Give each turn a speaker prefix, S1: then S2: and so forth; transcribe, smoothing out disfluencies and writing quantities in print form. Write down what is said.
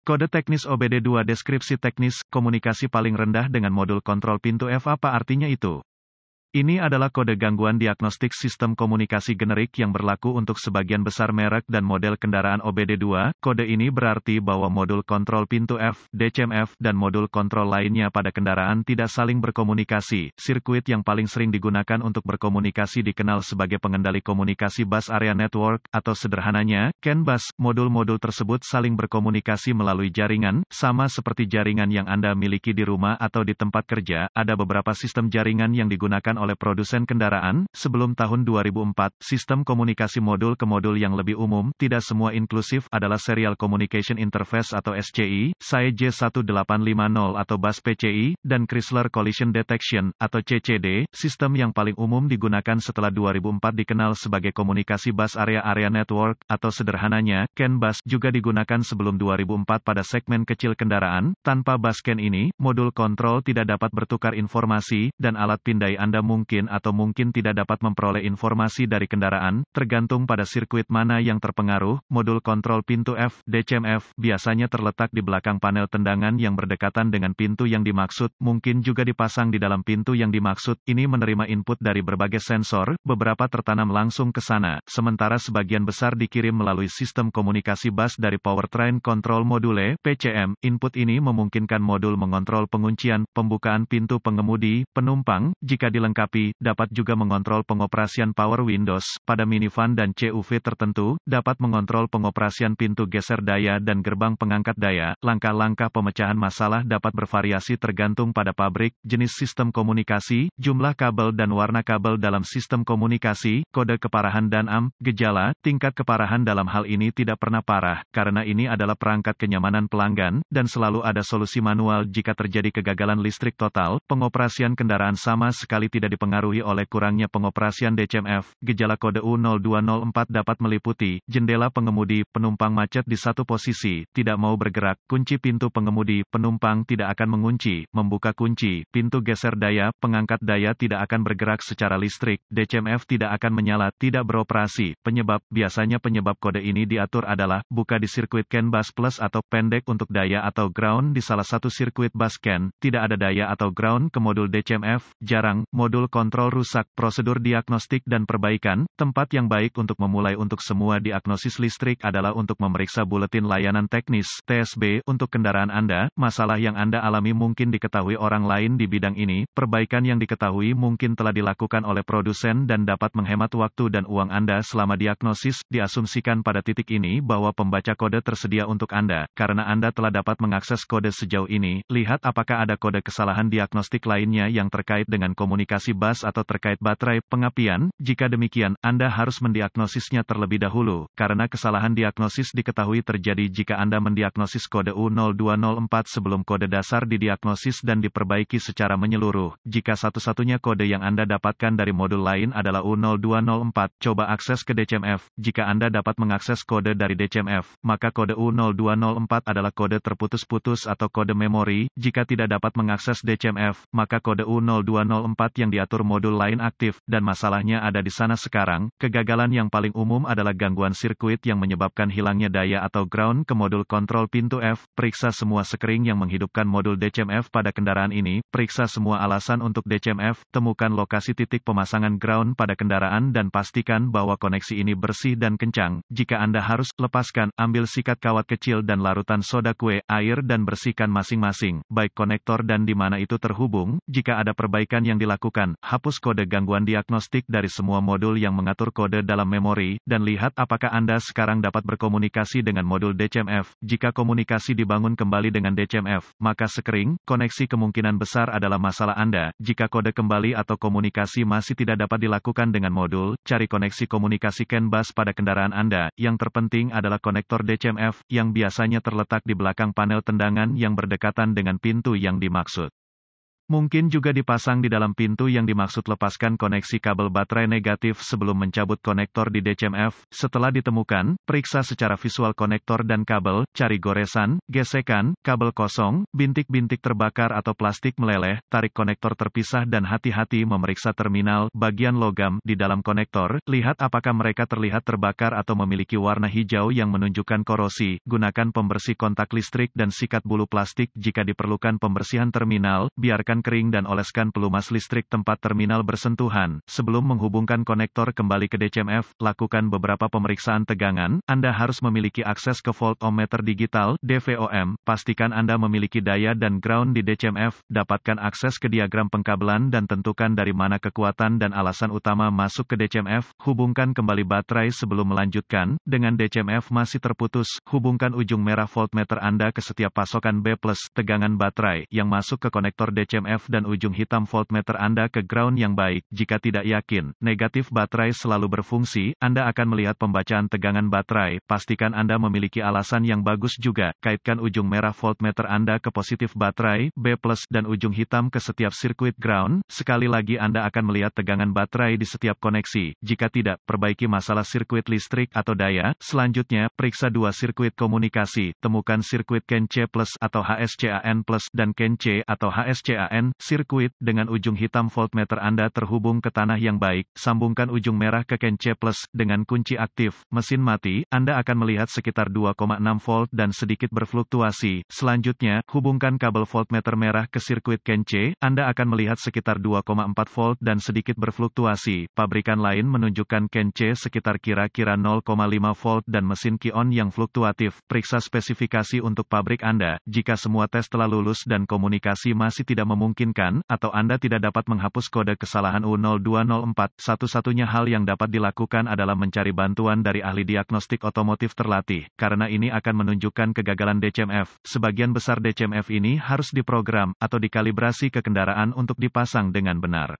S1: Kode teknis OBD2 deskripsi teknis, komunikasi paling rendah dengan modul kontrol pintu F. Apa artinya itu? Ini adalah kode gangguan diagnostik sistem komunikasi generik yang berlaku untuk sebagian besar merek dan model kendaraan OBD2. Kode ini berarti bahwa modul kontrol pintu F, DCMF, dan modul kontrol lainnya pada kendaraan tidak saling berkomunikasi. Sirkuit yang paling sering digunakan untuk berkomunikasi dikenal sebagai pengendali komunikasi bus area network, atau sederhananya, CAN bus. Modul-modul tersebut saling berkomunikasi melalui jaringan, sama seperti jaringan yang Anda miliki di rumah atau di tempat kerja. Ada beberapa sistem jaringan yang digunakan oleh produsen kendaraan. Sebelum tahun 2004, sistem komunikasi modul ke modul yang lebih umum, tidak semua inklusif, adalah Serial Communication Interface atau SCI, SAE J1850 atau bus PCI, dan Chrysler Collision Detection, atau CCD. Sistem yang paling umum digunakan setelah 2004 dikenal sebagai komunikasi bus area network, atau sederhananya, CAN bus, juga digunakan sebelum 2004 pada segmen kecil kendaraan. Tanpa bus CAN ini, modul kontrol tidak dapat bertukar informasi, dan alat pindai Anda mungkin atau mungkin tidak dapat memperoleh informasi dari kendaraan, tergantung pada sirkuit mana yang terpengaruh. Modul kontrol pintu F, DCMF, biasanya terletak di belakang panel tendangan yang berdekatan dengan pintu yang dimaksud, mungkin juga dipasang di dalam pintu yang dimaksud. Ini menerima input dari berbagai sensor, beberapa tertanam langsung ke sana, sementara sebagian besar dikirim melalui sistem komunikasi bus dari Powertrain Control Module, PCM. Input ini memungkinkan modul mengontrol penguncian, pembukaan pintu pengemudi, penumpang, jika dilengkapi, dapat juga mengontrol pengoperasian power windows. Pada minivan dan CUV tertentu, dapat mengontrol pengoperasian pintu geser daya dan gerbang pengangkat daya. Langkah-langkah pemecahan masalah dapat bervariasi tergantung pada pabrik, jenis sistem komunikasi, jumlah kabel dan warna kabel dalam sistem komunikasi, kode keparahan dan gejala. Tingkat keparahan dalam hal ini tidak pernah parah, karena ini adalah perangkat kenyamanan pelanggan, dan selalu ada solusi manual jika terjadi kegagalan listrik total. Pengoperasian kendaraan sama sekali tidak dipengaruhi oleh kurangnya pengoperasian DCMF. Gejala kode U0204 dapat meliputi jendela pengemudi, penumpang macet di satu posisi, tidak mau bergerak, kunci pintu pengemudi, penumpang tidak akan mengunci, membuka kunci, pintu geser daya, pengangkat daya tidak akan bergerak secara listrik, DCMF tidak akan menyala, tidak beroperasi. Penyebab, biasanya penyebab kode ini diatur adalah, buka di sirkuit CAN bus plus atau pendek untuk daya atau ground di salah satu sirkuit bus CAN, tidak ada daya atau ground ke modul DCMF, jarang, modul kontrol rusak. Prosedur diagnostik dan perbaikan. Tempat yang baik untuk memulai untuk semua diagnosis listrik adalah untuk memeriksa buletin layanan teknis (TSB) untuk kendaraan Anda. Masalah yang Anda alami mungkin diketahui orang lain di bidang ini. Perbaikan yang diketahui mungkin telah dilakukan oleh produsen dan dapat menghemat waktu dan uang Anda selama diagnosis. Diasumsikan pada titik ini bahwa pembaca kode tersedia untuk Anda. Karena Anda telah dapat mengakses kode sejauh ini, lihat apakah ada kode kesalahan diagnostik lainnya yang terkait dengan komunikasi bus atau terkait baterai pengapian. Jika demikian, Anda harus mendiagnosisnya terlebih dahulu, karena kesalahan diagnosis diketahui terjadi jika Anda mendiagnosis kode U0204 sebelum kode dasar didiagnosis dan diperbaiki secara menyeluruh. Jika satu-satunya kode yang Anda dapatkan dari modul lain adalah U0204, coba akses ke DCMF. Jika Anda dapat mengakses kode dari DCMF, maka kode U0204 adalah kode terputus-putus atau kode memori. Jika tidak dapat mengakses DCMF, maka kode U0204 yang diatur modul lain aktif, dan masalahnya ada di sana sekarang. Kegagalan yang paling umum adalah gangguan sirkuit yang menyebabkan hilangnya daya atau ground ke modul kontrol pintu F. Periksa semua sekring yang menghidupkan modul DCMF pada kendaraan ini. Periksa semua alasan untuk DCMF. Temukan lokasi titik pemasangan ground pada kendaraan dan pastikan bahwa koneksi ini bersih dan kencang. Jika Anda harus, lepaskan, ambil sikat kawat kecil dan larutan soda kue, air dan bersihkan masing-masing, baik konektor dan di mana itu terhubung. Jika ada perbaikan yang dilakukan, hapus kode gangguan diagnostik dari semua modul yang mengatur kode dalam memori, dan lihat apakah Anda sekarang dapat berkomunikasi dengan modul DCMF. Jika komunikasi dibangun kembali dengan DCMF, maka sekring, koneksi kemungkinan besar adalah masalah Anda. Jika kode kembali atau komunikasi masih tidak dapat dilakukan dengan modul, cari koneksi komunikasi CAN bus pada kendaraan Anda. Yang terpenting adalah konektor DCMF, yang biasanya terletak di belakang panel tendangan yang berdekatan dengan pintu yang dimaksud. Mungkin juga dipasang di dalam pintu yang dimaksud. Lepaskan koneksi kabel baterai negatif sebelum mencabut konektor di DCMF. Setelah ditemukan, periksa secara visual konektor dan kabel, cari goresan, gesekan, kabel kosong, bintik-bintik terbakar atau plastik meleleh, tarik konektor terpisah dan hati-hati memeriksa terminal, bagian logam, di dalam konektor, lihat apakah mereka terlihat terbakar atau memiliki warna hijau yang menunjukkan korosi. Gunakan pembersih kontak listrik dan sikat bulu plastik jika diperlukan pembersihan terminal, biarkan kering dan oleskan pelumas listrik tempat terminal bersentuhan. Sebelum menghubungkan konektor kembali ke DCMF, lakukan beberapa pemeriksaan tegangan. Anda harus memiliki akses ke voltmeter digital, DVOM. Pastikan Anda memiliki daya dan ground di DCMF. Dapatkan akses ke diagram pengkabelan dan tentukan dari mana kekuatan dan alasan utama masuk ke DCMF. Hubungkan kembali baterai sebelum melanjutkan. Dengan DCMF masih terputus, hubungkan ujung merah voltmeter Anda ke setiap pasokan B+ tegangan baterai yang masuk ke konektor DCMF dan ujung hitam voltmeter Anda ke ground yang baik. Jika tidak yakin, negatif baterai selalu berfungsi, Anda akan melihat pembacaan tegangan baterai. Pastikan Anda memiliki alasan yang bagus juga. Kaitkan ujung merah voltmeter Anda ke positif baterai, B+, dan ujung hitam ke setiap sirkuit ground. Sekali lagi Anda akan melihat tegangan baterai di setiap koneksi. Jika tidak, perbaiki masalah sirkuit listrik atau daya. Selanjutnya, periksa dua sirkuit komunikasi. Temukan sirkuit CAN C+ atau HSCAN+ dan CAN C atau HSCAN sirkuit dengan ujung hitam voltmeter Anda terhubung ke tanah yang baik. Sambungkan ujung merah ke CAN C+ dengan kunci aktif. Mesin mati, Anda akan melihat sekitar 2,6 volt dan sedikit berfluktuasi. Selanjutnya, hubungkan kabel voltmeter merah ke sirkuit CAN C. Anda akan melihat sekitar 2,4 volt dan sedikit berfluktuasi. Pabrikan lain menunjukkan CAN C sekitar kira-kira 0,5 volt dan mesin Ki-on yang fluktuatif. Periksa spesifikasi untuk pabrik Anda. Jika semua tes telah lulus dan komunikasi masih tidak memungkinkan, atau Anda tidak dapat menghapus kode kesalahan U0204, satu-satunya hal yang dapat dilakukan adalah mencari bantuan dari ahli diagnostik otomotif terlatih, karena ini akan menunjukkan kegagalan DCMF. Sebagian besar DCMF ini harus diprogram, atau dikalibrasi ke kendaraan untuk dipasang dengan benar.